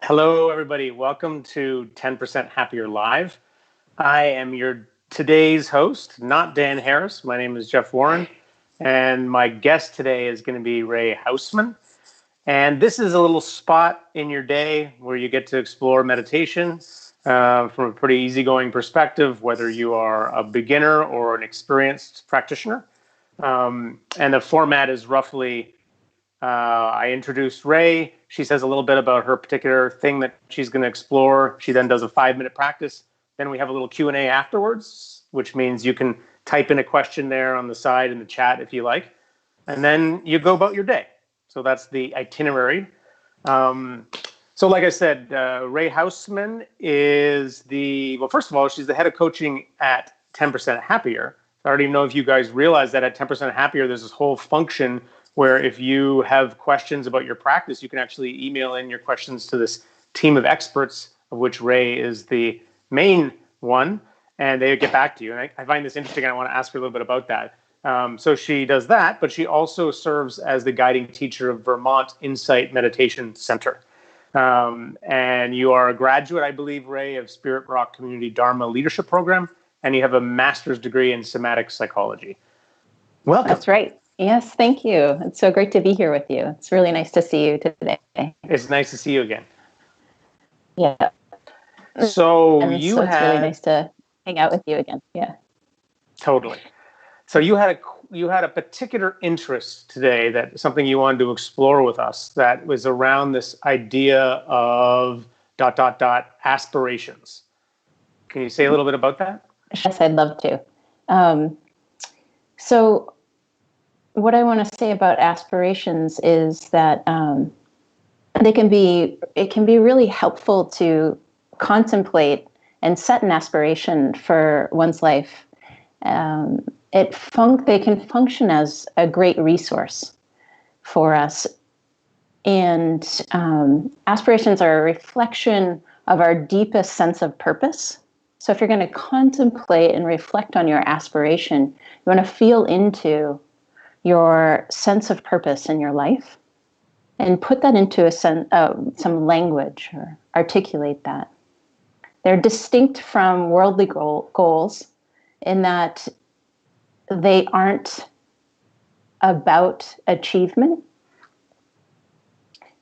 Hello, everybody. Welcome to 10% Happier Live. I am your today's host, not Dan Harris. My name is Jeff Warren, and my guest today is going to be Rae Houseman. And this is a little spot in your day where you get to explore meditation from a pretty easygoing perspective, whether you are a beginner or an experienced practitioner. And the format is roughly I introduce Rae. She says a little bit about her particular thing that she's going to explore. She then does a 5-minute practice. Then we have a little Q&A afterwards, which means you can type in a question there on the side in the chat if you like. And then you go about your day. So that's the itinerary. So like I said, Rae Houseman is well, first of all, she's the head of coaching at 10% Happier. I don't even know if you guys realize that at 10% Happier, there's this whole function where if you have questions about your practice, you can actually email in your questions to this team of experts, of which Rae is the main one, and they get back to you. And I find this interesting, and I want to ask her a little bit about that. So she does that, but she also serves as the guiding teacher of Vermont Insight Meditation Center. And you are a graduate, I believe, Rae, of Spirit Rock Community Dharma Leadership Program, and you have a master's degree in somatic psychology. Welcome. That's right. Yes, thank you. It's so great to be here with you. It's really nice to see you today. It's nice to see you again. Yeah. So it's really nice to hang out with you again. Yeah. Totally. So you had a particular interest today, that something you wanted to explore with us, that was around this idea of ... aspirations. Can you say a little bit about that? Yes, I'd love to. So what I want to say about aspirations is that it can be really helpful to contemplate and set an aspiration for one's life. They can function as a great resource for us. And aspirations are a reflection of our deepest sense of purpose. So if you're going to contemplate and reflect on your aspiration, you want to feel into your sense of purpose in your life and put that into some language or articulate that. They're distinct from worldly goals in that they aren't about achievement.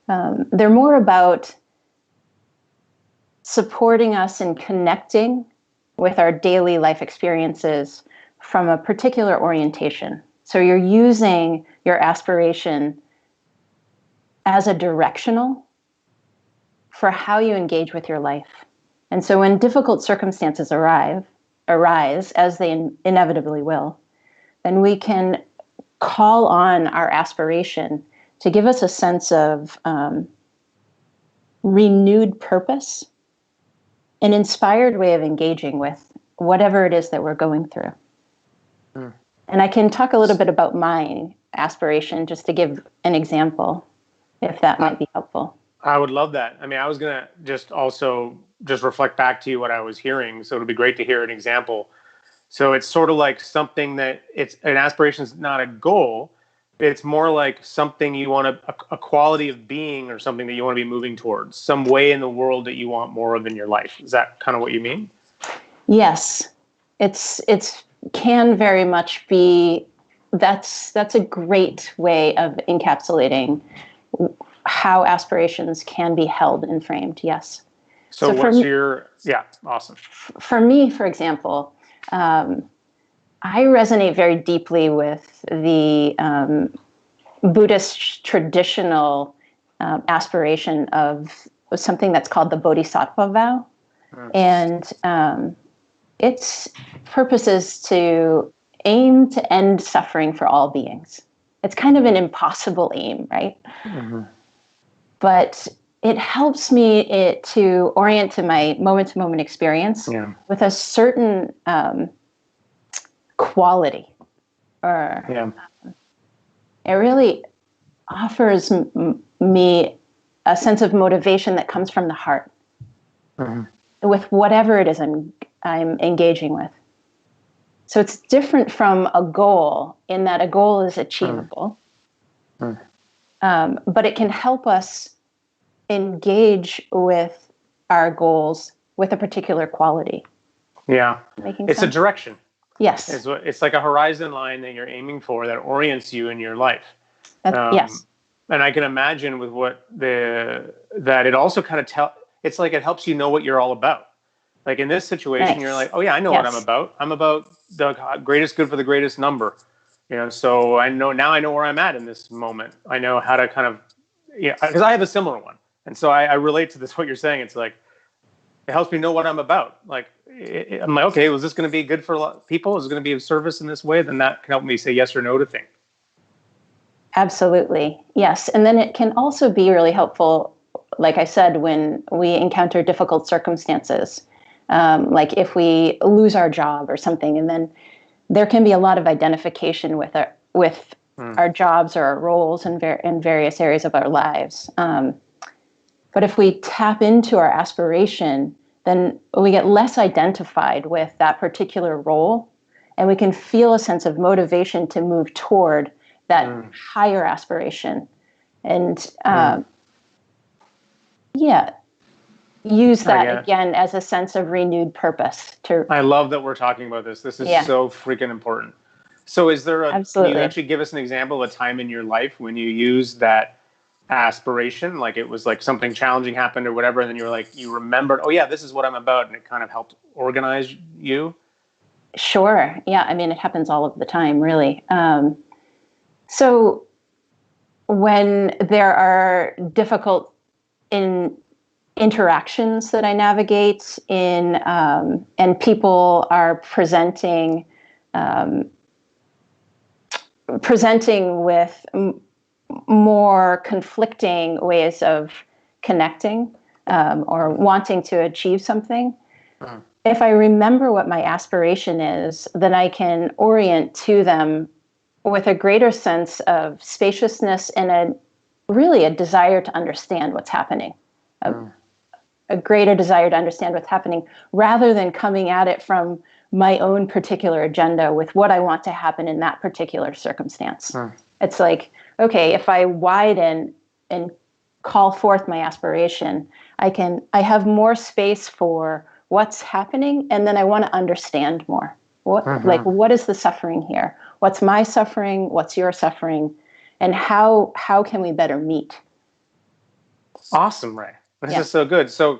They're more about supporting us in connecting with our daily life experiences from a particular orientation. So you're using your aspiration as a directional for how you engage with your life. And so when difficult circumstances arise, as they inevitably will, then we can call on our aspiration to give us a sense of renewed purpose, an inspired way of engaging with whatever it is that we're going through. Mm. And I can talk a little bit about my aspiration just to give an example, if that might be helpful. I would love that. I mean, I was going to just reflect back to you what I was hearing. So it'd be great to hear an example. So it's sort of like something that an aspiration is not a goal. It's more like something you want a quality of being or something that you want to be moving towards, some way in the world that you want more of in your life. Is that kind of what you mean? Yes. It's can very much be, that's a great way of encapsulating how aspirations can be held and framed. Yes. So awesome. For me, for example, I resonate very deeply with the Buddhist traditional aspiration of something that's called the Bodhisattva vow. And its purpose is to aim to end suffering for all beings. It's kind of an impossible aim, right? Mm-hmm. But it helps me to orient to my moment-to-moment experience with a certain quality. It really offers me a sense of motivation that comes from the heart, with whatever it is I'm engaging with. So it's different from a goal in that a goal is achievable, but it can help us engage with our goals with a particular quality. Yeah. Making It's a sense? direction. Yes. It's like a horizon line that you're aiming for that orients you in your life. Yes. And I can imagine with that it also kind of it's like it helps you know what you're all about. Like in this situation, you're Nice. like, oh yeah, I know what I'm Yes. about. I'm about the greatest good for the greatest number. So I know where I'm at in this moment. I know how to kind of, because I have a similar one. And so I relate to this, what you're saying. It's like, it helps me know what I'm about. Like, I'm like, okay, was this going to be good for people? Is it going to be of service in this way? Then that can help me say yes or no to things. Absolutely. Yes. And then it can also be really helpful, like I said, when we encounter difficult circumstances, like if we lose our job or something, and then there can be a lot of identification with our jobs or our roles in various areas of our lives. But if we tap into our aspiration, then we get less identified with that particular role, and we can feel a sense of motivation to move toward that higher aspiration. And yeah, use that again as a sense of renewed purpose. I love that we're talking about this. This is so freaking important. So can you actually give us an example of a time in your life when you used that aspiration, like it was like something challenging happened or whatever, and then you were like, you remembered, oh yeah, this is what I'm about, and it kind of helped organize you? Sure. Yeah. I mean, it happens all of the time, really. So when there are difficult interactions that I navigate in, and people are presenting with more conflicting ways of connecting, or wanting to achieve something. If I remember what my aspiration is, then I can orient to them with a greater sense of spaciousness and really a desire to understand what's happening. A greater desire to understand what's happening rather than coming at it from my own particular agenda with what I want to happen in that particular circumstance. It's like, okay, if I widen and call forth my aspiration, I have more space for what's happening, and then I want to understand more. What is the suffering here? What's my suffering? What's your suffering? And how can we better meet? Awesome, Rae. This is so good. So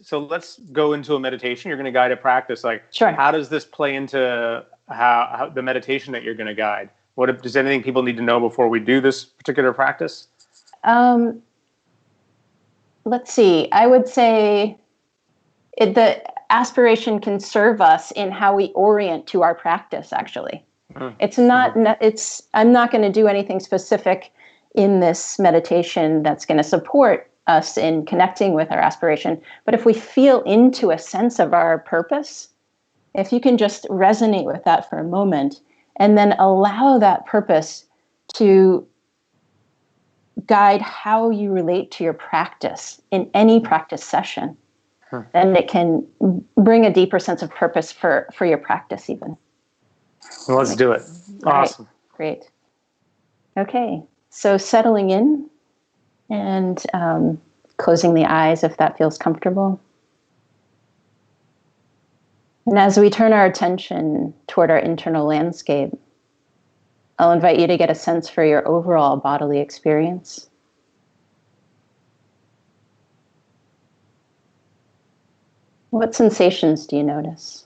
so let's go into a meditation. You're going to guide a practice. Like, sure. How does this play into how the meditation that you're going to guide? Does anything people need to know before we do this particular practice? Let's see. I would say the aspiration can serve us in how we orient to our practice, actually. It's not, I'm not going to do anything specific in this meditation that's going to support us in connecting with our aspiration. But if we feel into a sense of our purpose, if you can just resonate with that for a moment and then allow that purpose to guide how you relate to your practice in any practice session, then it can bring a deeper sense of purpose for your practice even. Well, let's do it. Awesome. Right. Great. Okay. So settling in and closing the eyes if that feels comfortable. And as we turn our attention toward our internal landscape, I'll invite you to get a sense for your overall bodily experience. What sensations do you notice?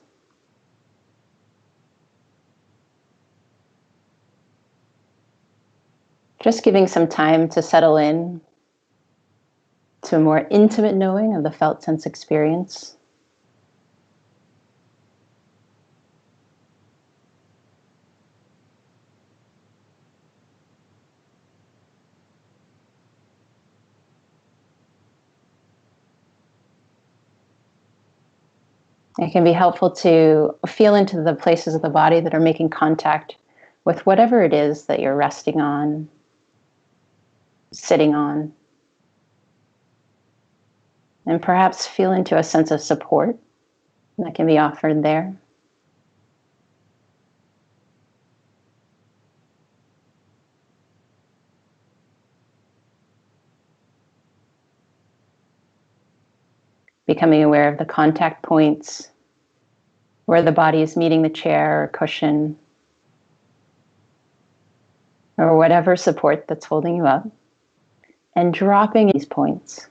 Just giving some time to settle in to a more intimate knowing of the felt sense experience. It can be helpful to feel into the places of the body that are making contact with whatever it is that you're resting on, sitting on, and perhaps feel into a sense of support that can be offered there. becoming aware of the contact points where the body is meeting the chair or cushion or whatever support that's holding you up, and dropping these points.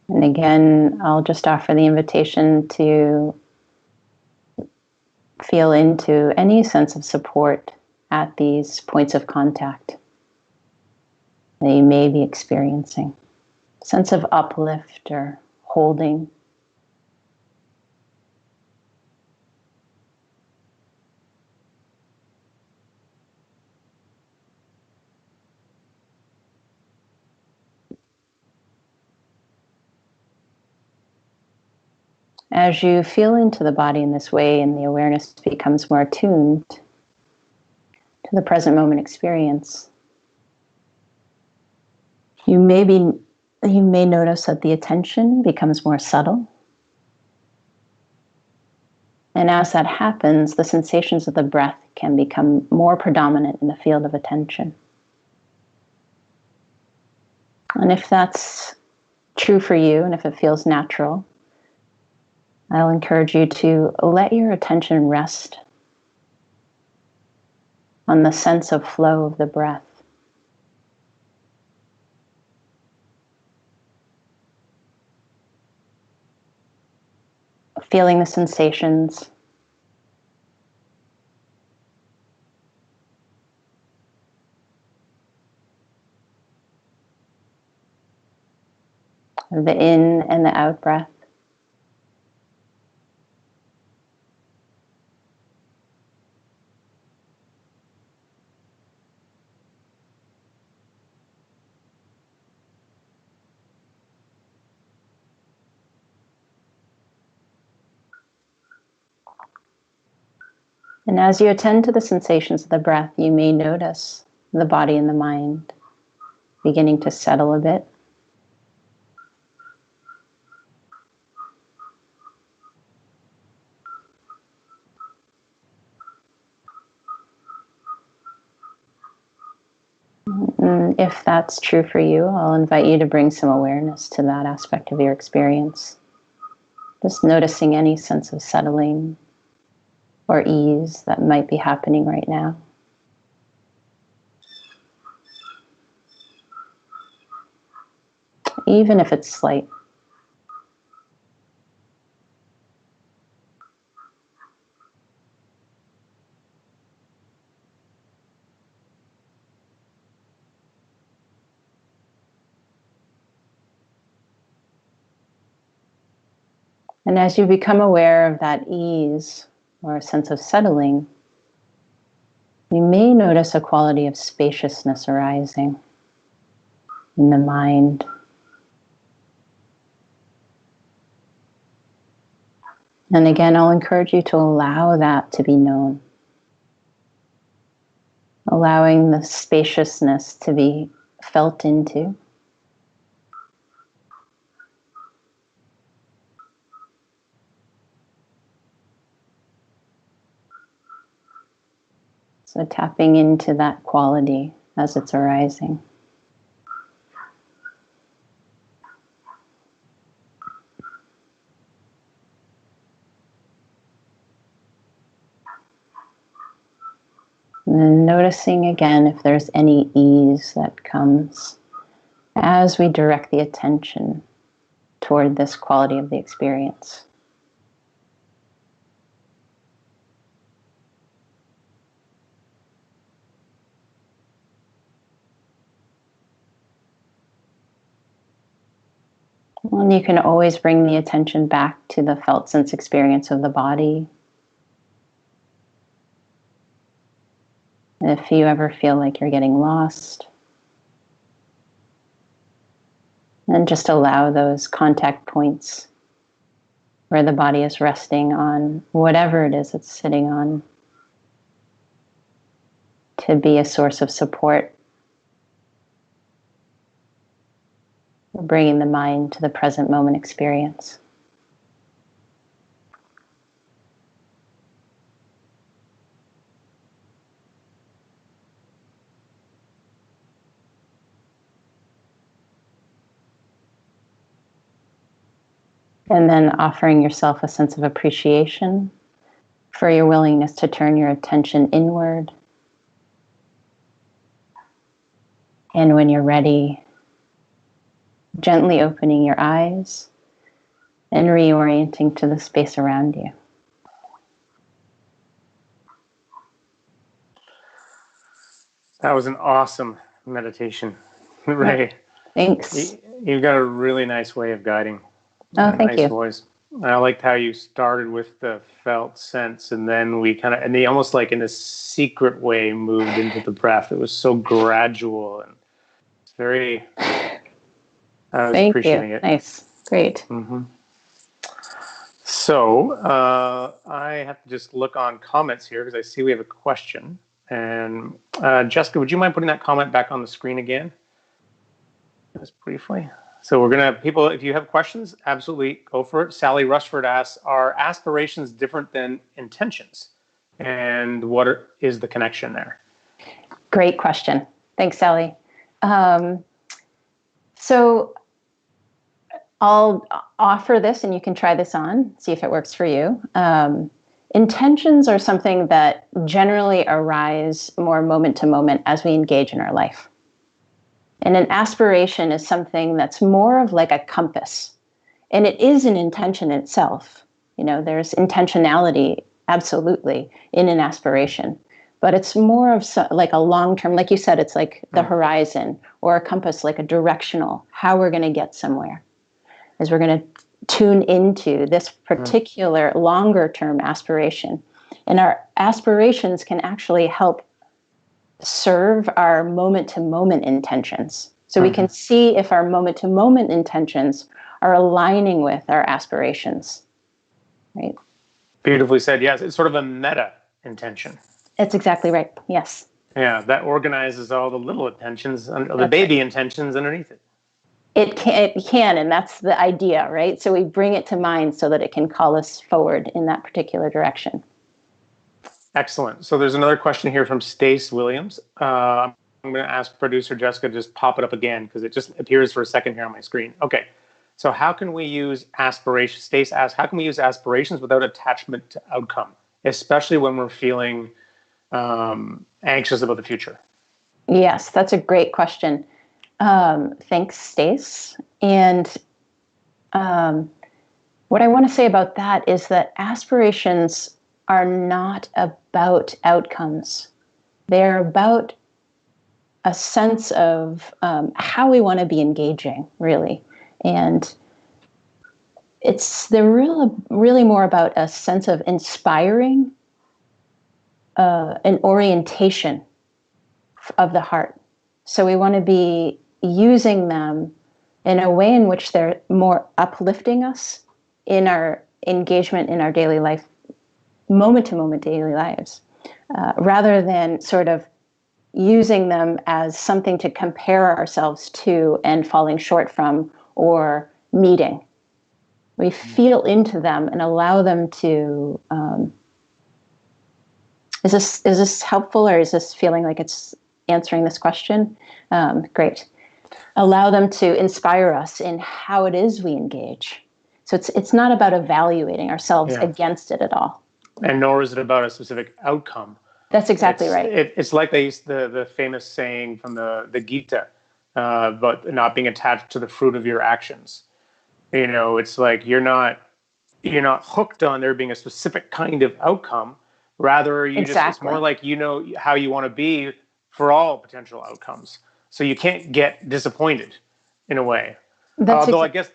And again, I'll just offer the invitation to feel into any sense of support at these points of contact that you may be experiencing. Sense of uplift or holding. As you feel into the body in this way and the awareness becomes more attuned to the present moment experience, you may notice that the attention becomes more subtle. And as that happens, the sensations of the breath can become more predominant in the field of attention. And if that's true for you, and if it feels natural, I'll encourage you to let your attention rest on the sense of flow of the breath. Feeling the sensations. The in and the out breath. And as you attend to the sensations of the breath, you may notice the body and the mind beginning to settle a bit. And if that's true for you, I'll invite you to bring some awareness to that aspect of your experience. Just noticing any sense of settling or ease that might be happening right now. Even if it's slight. And as you become aware of that ease or a sense of settling, you may notice a quality of spaciousness arising in the mind. And again, I'll encourage you to allow that to be known. Allowing the spaciousness to be felt into. So tapping into that quality as it's arising. And then noticing again if there's any ease that comes as we direct the attention toward this quality of the experience. And you can always bring the attention back to the felt sense experience of the body. If you ever feel like you're getting lost, And just allow those contact points where the body is resting on whatever it is it's sitting on to be a source of support, bringing the mind to the present moment experience. And then offering yourself a sense of appreciation for your willingness to turn your attention inward. And when you're ready, gently opening your eyes and reorienting to the space around you. That was an awesome meditation, Rae. Thanks. You've got a really nice way of guiding. Oh, thank nice you. Voice. I liked how you started with the felt sense, and then they almost like in a secret way moved into the breath. It was so gradual and it's very. I was appreciating it. Nice, great. Mm-hmm. So I have to just look on comments here because I see we have a question. And Jessica, would you mind putting that comment back on the screen again? Just briefly. So we're going to, people, if you have questions, absolutely go for it. Sally Rushford asks, are aspirations different than intentions? And what is the connection there? Great question. Thanks, Sally. So I'll offer this and you can try this on, see if it works for you. Intentions are something that generally arise more moment to moment as we engage in our life. And an aspiration is something that's more of like a compass. And it is an intention itself. You know, there's intentionality, absolutely, in an aspiration. But it's more of like a long-term, like you said, it's like the horizon, or a compass, like a directional, how we're going to get somewhere. Is we're going to tune into this particular longer-term aspiration. And our aspirations can actually help serve our moment-to-moment intentions. So we can see if our moment-to-moment intentions are aligning with our aspirations, right? Beautifully said. Yes, it's sort of a meta intention. That's exactly right. Yes. Yeah, that organizes all the little intentions, the baby intentions underneath it. It can, and that's the idea, right? So we bring it to mind so that it can call us forward in that particular direction. Excellent. So there's another question here from Stace Williams. I'm going to ask producer Jessica to just pop it up again because it just appears for a second here on my screen. Okay. So how can we use aspirations? Stace asks, how can we use aspirations without attachment to outcome, especially when we're feeling anxious about the future? Yes, that's a great question. Thanks, Stace. And what I want to say about that is that aspirations are not about outcomes. They're about a sense of how we want to be engaging, really. And they're really more about a sense of inspiring an orientation of the heart. So we want to be using them in a way in which they're more uplifting us in our engagement in our daily life, moment-to-moment daily lives, rather than sort of using them as something to compare ourselves to and falling short from or meeting. We feel into them and allow them to. Is this helpful, or is this feeling like it's answering this question? Great. Allow them to inspire us in how it is we engage. So it's not about evaluating ourselves against it at all. And nor is it about a specific outcome. That's exactly right. It's like the famous saying from the Gita, but not being attached to the fruit of your actions. You know, it's like you're not hooked on there being a specific kind of outcome. Rather, it's more like you know how you want to be for all potential outcomes. So you can't get disappointed in a way. Although I guess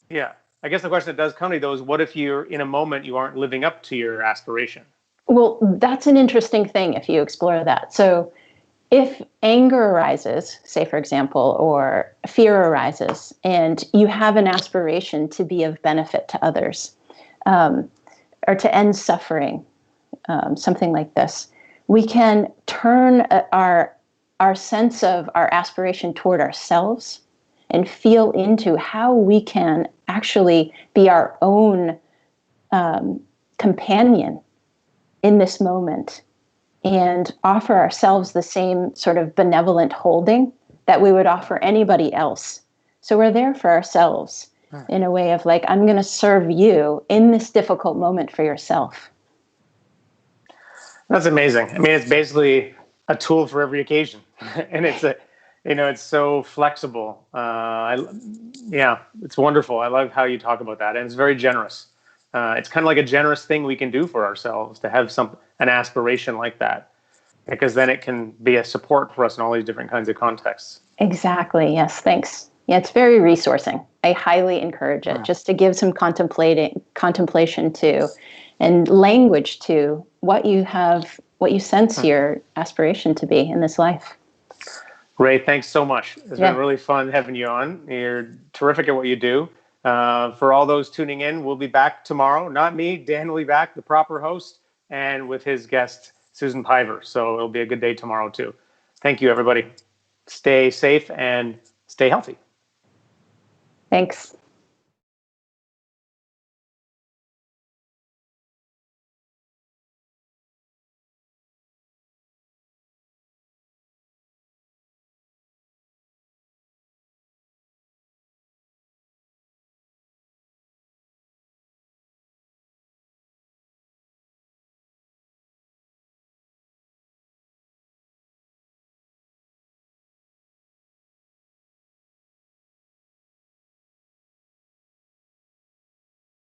the question that does come to you though is, what if you're in a moment you aren't living up to your aspiration? Well, that's an interesting thing if you explore that. So if anger arises, say, for example, or fear arises, and you have an aspiration to be of benefit to others, um, or to end suffering, something like this, we can turn our sense of our aspiration toward ourselves and feel into how we can actually be our own companion in this moment and offer ourselves the same sort of benevolent holding that we would offer anybody else. So we're there for ourselves in a way of like, I'm going to serve you in this difficult moment for yourself. That's amazing. I mean, it's basically a tool for every occasion, and it's so flexible. Yeah, it's wonderful. I love how you talk about that, and it's very generous. It's kind of like a generous thing we can do for ourselves to have an aspiration like that, because then it can be a support for us in all these different kinds of contexts. Exactly. Yes. Thanks. Yeah, it's very resourcing. I highly encourage it just to give some contemplation to and language to what you have, what you sense your aspiration to be in this life. Rae, thanks so much. It's been Yeah. really fun having you on. You're terrific at what you do. For all those tuning in, we'll be back tomorrow. Not me, Dan will be back, the proper host, and with his guest, Susan Piver. So it'll be a good day tomorrow, too. Thank you, everybody. Stay safe and stay healthy. Thanks.